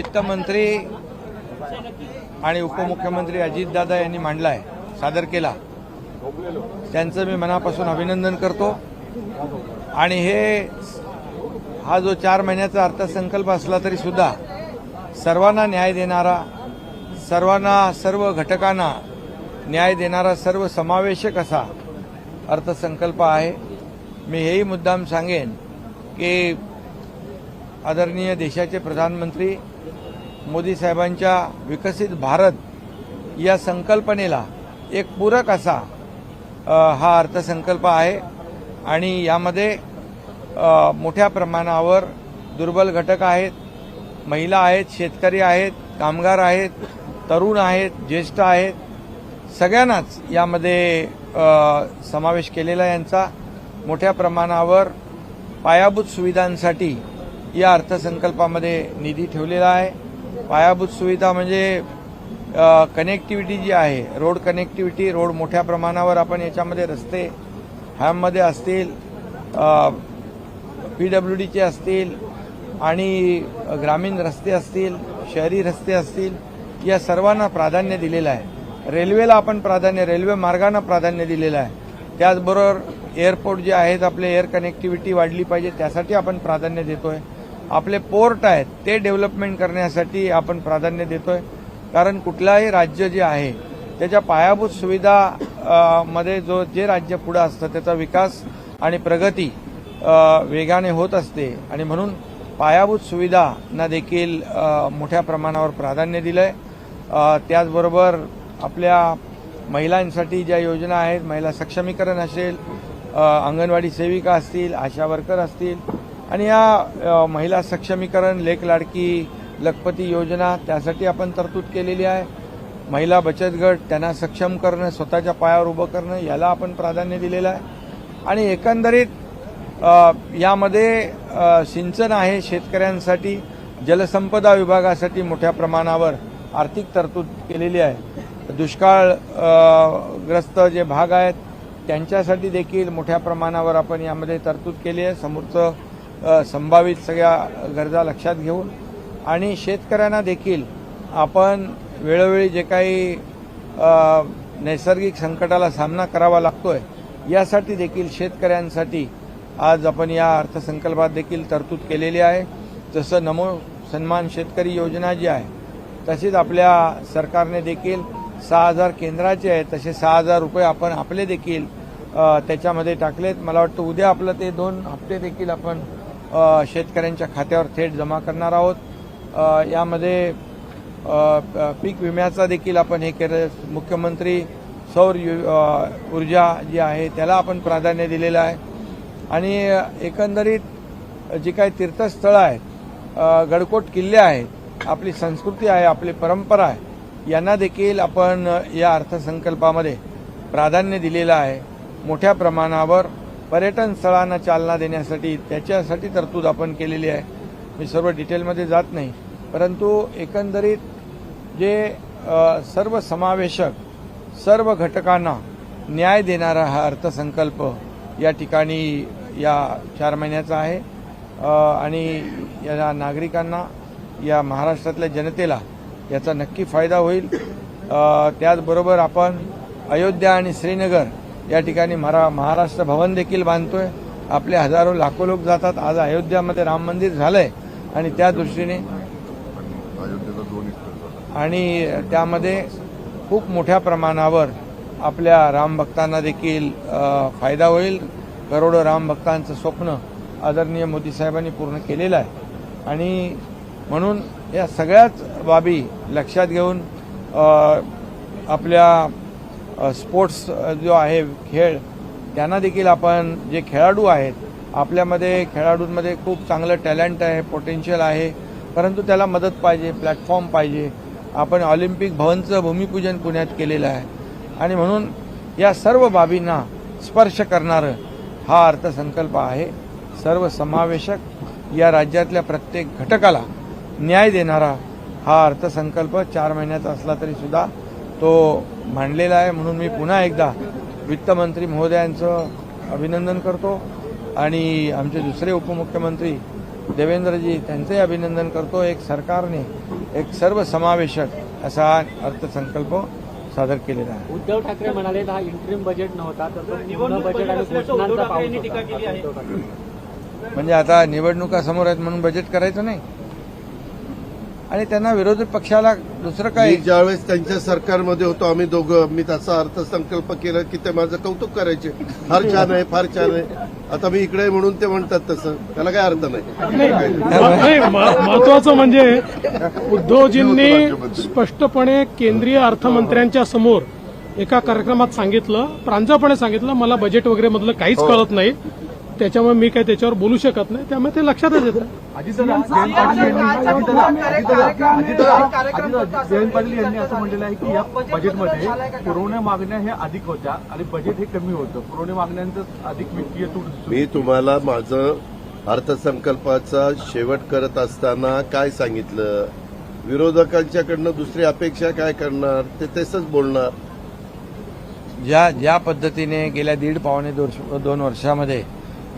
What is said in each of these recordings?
वित्तमंत्री आणि उपमुख्यमंत्री अजितदादा यांनी मांडला आहे, सादर केला, त्यांचं मी मनापासून अभिनंदन करतो। आणि हा जो 4 महिन्याचा अर्थसंकल्प असला तरी सुद्धा सर्वांना न्याय देणारा, सर्व घटकांना न्याय देणारा, सर्व समावेशक असा अर्थसंकल्प आहे। मी हेही मुद्दाम सांगेन की आदरणीय देशाचे प्रधानमंत्री मोदी साहेबांच्या विकसित भारत या संकल्पनेला एक पूरक असा हा अर्थसंकल्प आहे। आणि यामध्ये मोठ्या प्रमाणावर दुर्बल घटक आहेत, महिला आहेत, शेतकरी आहेत, कामगार आहेत, तरुण आहेत, ज्येष्ठ आहेत, सगळ्यांनाच यामध्ये समावेश केलेला यांचा मोठ्या प्रमाणावर पायाभूत सुविधांसाठी या अर्थसंकल्पामध्ये निधी ठेवलेला आहे। पायाभूत सुविधा म्हणजे कनेक्टिव्हिटी जी आहे, रोड कनेक्टिव्हिटी, रोड मोठ्या प्रमाणावर आपण याच्यामध्ये रस्ते ह्यामध्ये असतील, PWDचे असतील आणि ग्रामीण रस्ते असतील, शहरी रस्ते असतील, या सर्वांना प्राधान्य दिलेलं आहे। रेल्वेला आपण रेल्वे मार्गांना प्राधान्य दिलेलं आहे। त्याचबरोबर एअरपोर्ट जे आहेत आपले, एअर कनेक्टिव्हिटी वाढली पाहिजे त्यासाठी आपण प्राधान्य देतोय। आपले पोर्ट आहेत ते डेव्हलपमेंट करण्यासाठी आपण प्राधान्य देतोय, कारण कुठलाही राज्य जे आहे त्याच्या पायाभूत सुविधा मध्ये जे राज्य पुढे असतं त्याचा विकास आणि प्रगती वेगाने होत असते। आणि म्हणून पायाभूत सुविधांना देखील मोठ्या प्रमाणावर प्राधान्य दिलंय। त्याचबरोबर आपल्या महिलांसाठी ज्या योजना आहेत, महिला सक्षमीकरण असेल, अंगणवाडी सेविका असतील, आशा वर्कर असतील, आणि या महिला सक्षमीकरण, लेक लाडकी लखपती योजना त्यासाठी आपण तरतूद केलेली आहे। महिला बचत गट त्यांना सक्षम करणं, स्वतःच्या पायावर उभं करणं, याला आपण प्राधान्य दिलेलं आहे। आणि एकंदरीत यामध्ये सिंचन आहे शेतकऱ्यांसाठी, जलसंपदा विभागासाठी मोठ्या प्रमाणावर आर्थिक तरतूद केलेली आहे। दुष्काळग्रस्त जे भाग आहेत त्यांच्यासाठी देखील मोठ्या प्रमाणावर आपण यामध्ये तरतूद केली आहे, समोरचं संभावित सगळ्या गरजा लक्षात घेऊन। आणि शेतकऱ्यांना देखील आपण वेळोवेळी जे काही नैसर्गिक संकटाला सामना करावा लागतोय यासाठी देखील शेतकऱ्यांसाठी आज आपण या अर्थसंकल्पात देखील तरतूद केलेली आहे। जसं नमो सन्मान शेतकरी योजना जी आहे तशीच आपल्या सरकारने देखील 6,000 केंद्राचे आहेत, तसे 6,000 रुपये आपण आपले देखील त्याच्यामध्ये टाकलेत। मला वाटतं उद्या आपलं ते 2 हप्ते देखील आपण शेतकऱ्यांच्या खात्यावर थेट जमा करणार आहोत। यामध्ये पीक विम्याचा देखील आपण हे केलं। मुख्यमंत्री सौर ऊर्जा जी आहे त्याला आपण प्राधान्य दिलेलं आहे। आणि एकंदरीत जी काही तीर्थस्थळं आहेत, गडकोट किल्ले आहेत, आपली संस्कृती आहे, आपली परंपरा आहे, यांना देखील आपण या अर्थसंकल्पामध्ये प्राधान्य दिलेलं आहे। मोठ्या प्रमाणावर पर्यटन स्थळांना चालना देण्यासाठी त्याच्यासाठी तरतूद आपण केलेली आहे। मी सर्व डिटेलमध्ये जात नाही, परंतु एकंदरीत जे सर्वसमावेशक, सर्व घटकांना न्याय देणारा हा अर्थसंकल्प या ठिकाणी या 4 महिन्याचा आहे। आणि या नागरिकांना, या महाराष्ट्रातल्या जनतेला याचा नक्की फायदा होईल। त्याचबरोबर आपण अयोध्या आणि श्रीनगर या ठिकाणी महाराष्ट्र भवन देखील बांधतोय। आपले हजारो लाखो लोक जातात। आज अयोध्यामध्ये राम मंदिर झालंय आणि त्या दृष्टीने आणि त्यामध्ये खूप मोठ्या प्रमाणावर आपल्या रामभक्तांना देखील फायदा होईल। करोडो रामभक्तांचं स्वप्न आदरणीय मोदी साहेबांनी पूर्ण केलेलं आहे। आणि म्हणून या सगळ्याच बाबी लक्षात घेऊन आपल्या स्पोर्ट्स जो आहे खेळ, त्यांना देखील आपण, जे खेळाडू आहेत आपल्यामध्ये, खेळाडूंमध्ये खूप चांगलं टॅलेंट आहे, पोटेन्शियल आहे, परंतु त्याला मदत पाहिजे, प्लॅटफॉर्म पाहिजे। आपण ऑलिम्पिक भवनचं भूमिपूजन पुण्यात केलेलं आहे। आणि म्हणून या सर्व बाबींना स्पर्श करणारं हा अर्थसंकल्प आहे। सर्वसमावेशक, या राज्यातल्या प्रत्येक घटकाला न्याय देणारा हा अर्थसंकल्प 4 महिन्याचा असला तरी सुद्धा तो मांडलेला आहे। म्हणून मी पुन्हा एकदा वित्तमंत्री महोदयांचं अभिनंदन करतो आणि आमचे दुसरे उपमुख्यमंत्री देवेंद्रजी त्यांचंही अभिनंदन करतो. एक सरकारने एक सर्वसमावेशक असा अर्थसंकल्प सादर केलेला आहे. उद्धव ठाकरे म्हणाले हा इंटरिम बजेट नव्हता तर पूर्ण बजेट आणि घोषणांचा पाऊस होता. म्हणजे आता निवडणुका समोर आहेत म्हणून बजेट करायचं नाही आणि त्यांना विरोधी पक्षाला दुसरं काय. ज्यावेळेस त्यांच्या सरकारमध्ये होतो आम्ही दोघं, मी तसा अर्थसंकल्प केला की ते माझं कौतुक करायचे, फार छान आहे फार छान आहे. आता मी इकडे आहे म्हणून ते म्हणतात तसं, त्याला काय अर्थ नाही. महत्वाचं म्हणजे उद्धवजींनी स्पष्टपणे केंद्रीय अर्थमंत्र्यांच्या समोर एका कार्यक्रमात सांगितलं, प्रांजळपणे सांगितलं, मला बजेट वगैरे मधलं काहीच कळत नाही, त्याच्यामुळे मी काही त्याच्यावर बोलू शकत नाही. त्यामुळे ते लक्षातच येतं. जयंत पाटील यांनी असं म्हटलेलं आहे की या बजेटमध्ये पुरवण्या मागण्या हे अधिक होत्या आणि बजेट हे कमी होतं. पुरवण्या मागण्यांचं अधिक वित्तीय तूट. मी तुम्हाला माझं अर्थसंकल्पाचा शेवट करत असताना काय सांगितलं, विरोधकांच्याकडनं दुसरी अपेक्षा काय करणार, ते तसंच बोलणार. ज्या पद्धतीने गेल्या 1.5-2 वर्षामध्ये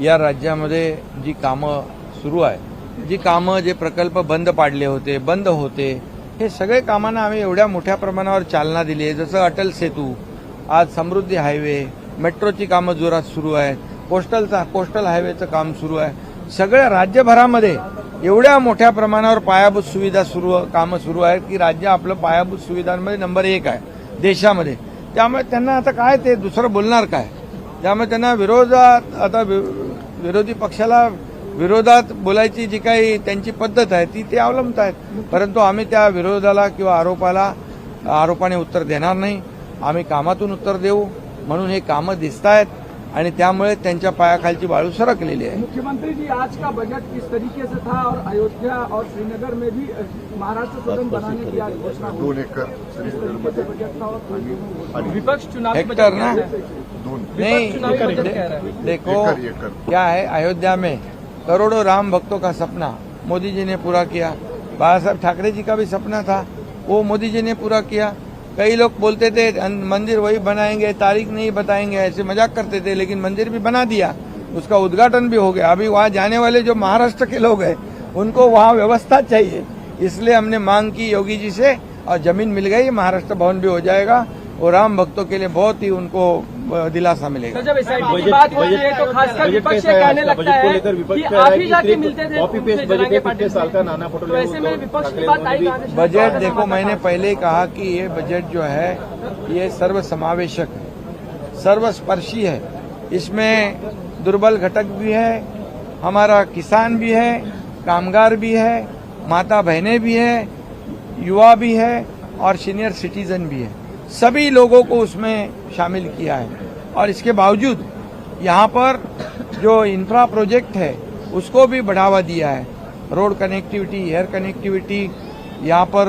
या राज्यामध्ये जी कामं सुरू आहे, जी कामं, जे प्रकल्प बंद पाडले होते, बंद होते, हे सगळे कामांना आम्ही एवढ्या मोठ्या प्रमाणावर चालना दिली आहे. जसं अटल सेतू, आज समृद्धी हायवे, मेट्रोची कामं जोरात सुरू आहेत, कोस्टल हायवेचं काम सुरू आहे. सगळ्या राज्यभरामध्ये एवढ्या मोठ्या प्रमाणावर पायाभूत सुविधा कामं सुरू आहेत की राज्य आपलं पायाभूत सुविधांमध्ये नंबर 1 आहे देशामध्ये. त्यामुळे त्यांना आता काय ते दुसरं बोलणार काय. त्यामुळे त्यांना विरोधी पक्षाला विरोधात बोलायची जी काही त्यांची पद्धत आहे ती ते अवलंबत आहेत. परंतु आम्ही त्या विरोधाला किंवा आरोपाने उत्तर देणार नाही. आम्ही कामातून उत्तर देऊ. म्हणून हे कामं दिसत आहेत आणि त्यामुळे त्यांच्या पायाखालची वाळू सरकलेली आहे. मुख्यमंत्री जी, आज का बजट किस तरीके से था और अयोध्या और श्रीनगर में भी महाराष्ट्र सदन बनाने की आज घोषणा हुई. 2 एकर बजट था और विपक्ष चुनाव हेक्टर ना नहीं, देखो क्या है, अयोध्या में करोड़ों राम भक्तों का सपना मोदी जी ने पूरा किया. बाला साहब ठाकरे जी का भी सपना था, वो मोदी जी ने पूरा किया. कई लोग बोलते थे मंदिर वही बनाएंगे, तारीख नहीं बताएंगे, ऐसे मजाक करते थे, लेकिन मंदिर भी बना दिया, उसका उद्घाटन भी हो गया. अभी वहाँ जाने वाले जो महाराष्ट्र के लोग हैं उनको वहाँ व्यवस्था चाहिए, इसलिए हमने मांग की योगी जी से और जमीन मिल गई. महाराष्ट्र भवन भी हो जाएगा और राम भक्तों के लिए बहुत ही उनको दिलासा मिलेगा. जब SIT की बात होती है तो खासकर विपक्ष कहने लगता है कि आप ही जाके मिलते थे कॉपी पेस्ट बजट 50 साल का नाना पटोले. तो ऐसे में विपक्ष की बात आई. बजट देखो, मैंने पहले ही कहा कि ये बजट जो है ये सर्वसमावेशक है, सर्वस्पर्शी है. इसमें दुर्बल घटक भी है, हमारा किसान भी है, कामगार भी है, माता बहनें भी है, युवा भी है और सीनियर सिटीजन भी है. सभी लोगों को उसमें शामिल किया है. और इसके बावजूद यहाँ पर जो इंफ्रा प्रोजेक्ट है उसको भी बढ़ावा दिया है. रोड कनेक्टिविटी, एयर कनेक्टिविटी, यहाँ पर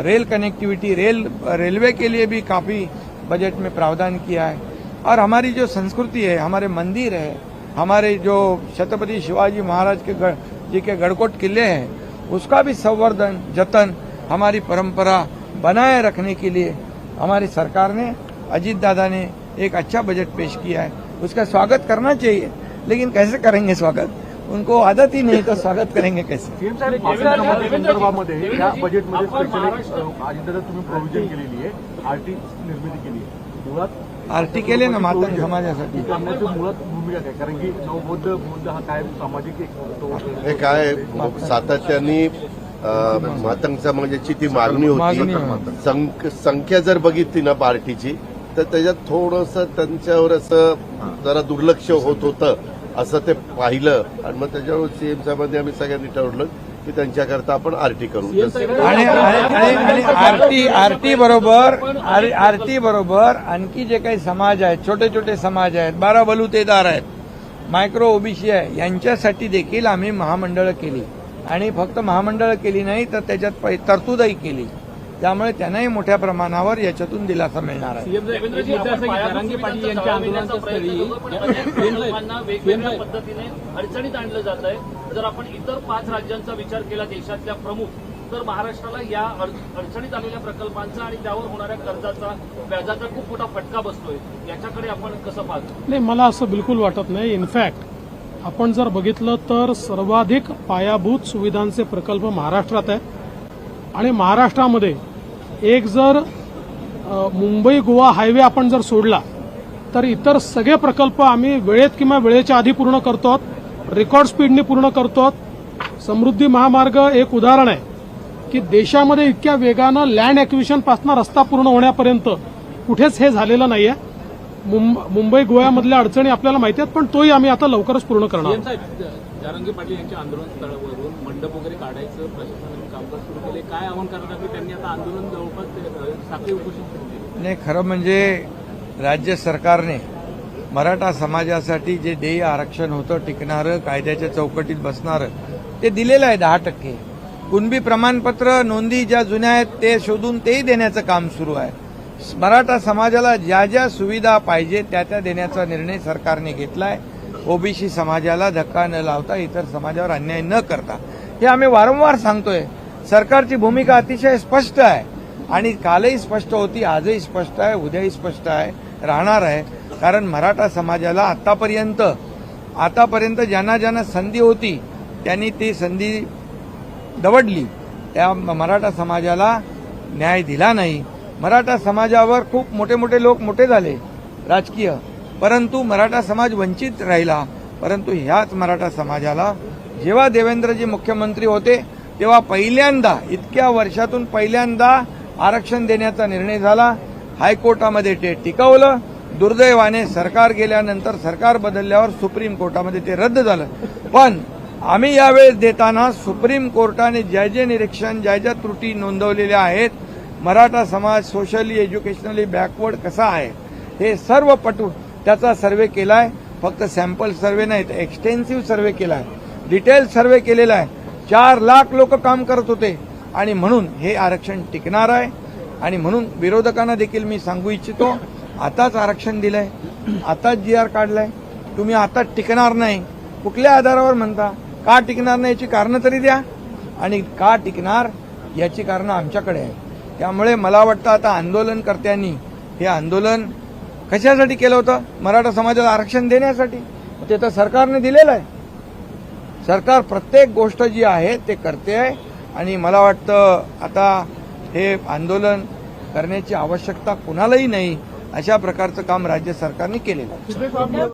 रेल कनेक्टिविटी, रेलवे के लिए भी काफ़ी बजट में प्रावधान किया है. और हमारी जो संस्कृति है, हमारे मंदिर है, हमारे जो छत्रपति शिवाजी महाराज जी के गढ़कोट किले हैं, उसका भी संवर्धन, जतन, हमारी परंपरा बनाए रखने के लिए हमारी सरकार ने, अजीत दादा ने एक अच्छा बजट पेश किया है. उसका स्वागत करना चाहिए, लेकिन कैसे करेंगे स्वागत, उनको आदत ही नहीं, तो स्वागत करेंगे कैसे. संदर्भामध्ये या बजेटमध्ये स्पेशली अजितदादा तुम्ही प्रोव्हिजन केलेली आहे आरटी निर्मिती केली आहे. मुळात आरटी केले ना मातंग समाजासाठी. करण्याची मुळात भूमिका काय, कारण की नवबौद्ध हा काय सामाजिक एक हे काय सातत्याने मातंग समाजाची ती मागणी होती. संख्या जर बघितली ना पार्टीची तर त्याच्यात थोडंसं त्यांच्यावर असं जरा दुर्लक्ष होत होतं असं ते पाहिलं आणि मग त्याच्यावर सीएमच्यामध्ये आम्ही सगळ्यांनी ठरवलं की त्यांच्याकरता आपण आरटी करू. आणि आरटी बरोबर आणखी जे काही समाज आहेत, छोटे छोटे समाज आहेत, 12 बलुतेदार आहेत, मायक्रो ओबीसी आहे, यांच्यासाठी देखील आम्ही महामंडळं केली. आणि फक्त महामंडळं केली नाही तर त्याच्यात तरतूदही केली. त्यामुळे त्यांनाही मोठ्या प्रमाणावर याच्यातून दिलासा मिळणार आहे. वेगवेगळ्या पद्धतीने अडचणीत आणलं जात आहे. जर आपण इतर 5 राज्यांचा विचार केला देशातल्या प्रमुख, तर महाराष्ट्राला या अडचणीत आलेल्या प्रकल्पांचा आणि त्यावर होणाऱ्या कर्जाचा, व्याजाचा खूप मोठा फटका बसतोय. याच्याकडे आपण कसं पाहतो? नाही, मला असं बिलकुल वाटत नाही. इनफॅक्ट आपण जर बघितलं तर सर्वाधिक पायाभूत सुविधांचे प्रकल्प महाराष्ट्रात आहे आणि महाराष्ट्रामध्ये एक जर मुंबई गोवा हायवे आपण जर सोडला तर इतर सगळे प्रकल्प आम्ही वेळेत किंवा वेळेच्या आधी पूर्ण करतो, रेकॉर्ड स्पीडने पूर्ण करतो. समृद्धी महामार्ग एक उदाहरण आहे की देशामध्ये इतक्या वेगानं लँड ॲक्विजिशन पासून रस्ता पूर्ण होण्यापर्यंत कुठेच हे झालेलं नाहीये. मुंबई गोव्यामधल्या अडचणी आपल्याला माहिती आहेत, पण तोही आम्ही आता लवकरच पूर्ण करणार आहोत. जारंगी पाटील यांच्या आंदोलन स्थळावरून मंडप वगैरे काढायचं प्रशासनाने कामकाज सुरू केले, काय आव्हान करणार की त्यांनी आता आंदोलन जवळपास साखळी उपोषण सुरू केले? नाही, खरं म्हणजे राज्य सरकारने मराठा समाजासाठी जे देय आरक्षण होतं टिकणारं, कायद्याच्या चौकटीत बसणारं, ते दिलेलं आहे 10%. कुणबी प्रमाणपत्र नोंदी ज्या जुन्या आहेत ते शोधून तेही देण्याचं काम सुरू आहे. मराठा समाजाला ज्या ज्या सुविधा पाहिजे त्या त्या देण्याचा निर्णय सरकारने घेतलाय. ओबीसी समाजाला धक्का न लावता, इतर समाजावर अन्याय न करता, हे आम्ही वारंवार सांगतोय. सरकारची भूमिका अतिशय स्पष्ट आहे आणि कालही स्पष्ट होती, आजही स्पष्ट आहे, उद्याही स्पष्ट आहे, राहणार आहे. कारण मराठा समाजाला आतापर्यंत ज्यांना ज्यांना संधी होती त्यांनी ती संधी दवडली. त्या मराठा समाजाला न्याय दिला नाही. मराठा समाजावर खूप मोठे मोठे लोक मोठे झाले राजकीय, परंतु मराठा समाज वंचित राहिला. परंतु ह्याच मराठा समाजाला जेव्हा देवेंद्रजी मुख्यमंत्री होते तेव्हा पहिल्यांदा, इतक्या वर्षातून पहिल्यांदा आरक्षण देण्याचा निर्णय झाला. हायकोर्टामध्ये ते टिकवलं. दुर्दैवाने सरकार गेल्यानंतर, सरकार बदलल्यावर सुप्रीम कोर्टामध्ये ते रद्द झालं. पण आम्ही यावेळेस देताना सुप्रीम कोर्टाने ज्या जे निरीक्षण, ज्या ज्या त्रुटी नोंदवलेल्या आहेत, मराठा समाज सोशली एज्युकेशनली बॅकवर्ड कसा आहे हे सर्व पटवून त्याचा सर्व्हे केलाय. फक्त सॅम्पल सर्व्हे नाही तर एक्सटेन्सिव्ह सर्व्हे केलाय, डिटेल सर्व्हे केलेला आहे. 4 लाख लोक काम करत होते आणि म्हणून हे आरक्षण टिकणार आहे. आणि म्हणून विरोधकांना देखील मी सांगू इच्छितो, आताच आरक्षण दिलंय, आताच GR काढलाय, तुम्ही आता टिकणार नाही. कुठल्या आधारावर म्हणता? का टिकणार नाही याची कारणं तरी द्या, आणि का टिकणार याची कारणं आमच्याकडे आहे. त्यामुळे मला वाटतं आता आंदोलनकर्त्यांनी हे आंदोलन कशासाठी केलं होतं? मराठा समाजाला आरक्षण देण्यासाठी. ते तर सरकारने दिलेलं आहे. सरकार प्रत्येक गोष्ट जी आहे ते करते आहे आणि मला वाटतं आता हे आंदोलन करण्याची आवश्यकता कुणालाही नाही. अशा प्रकारचं काम राज्य सरकारने केलेलं आहे.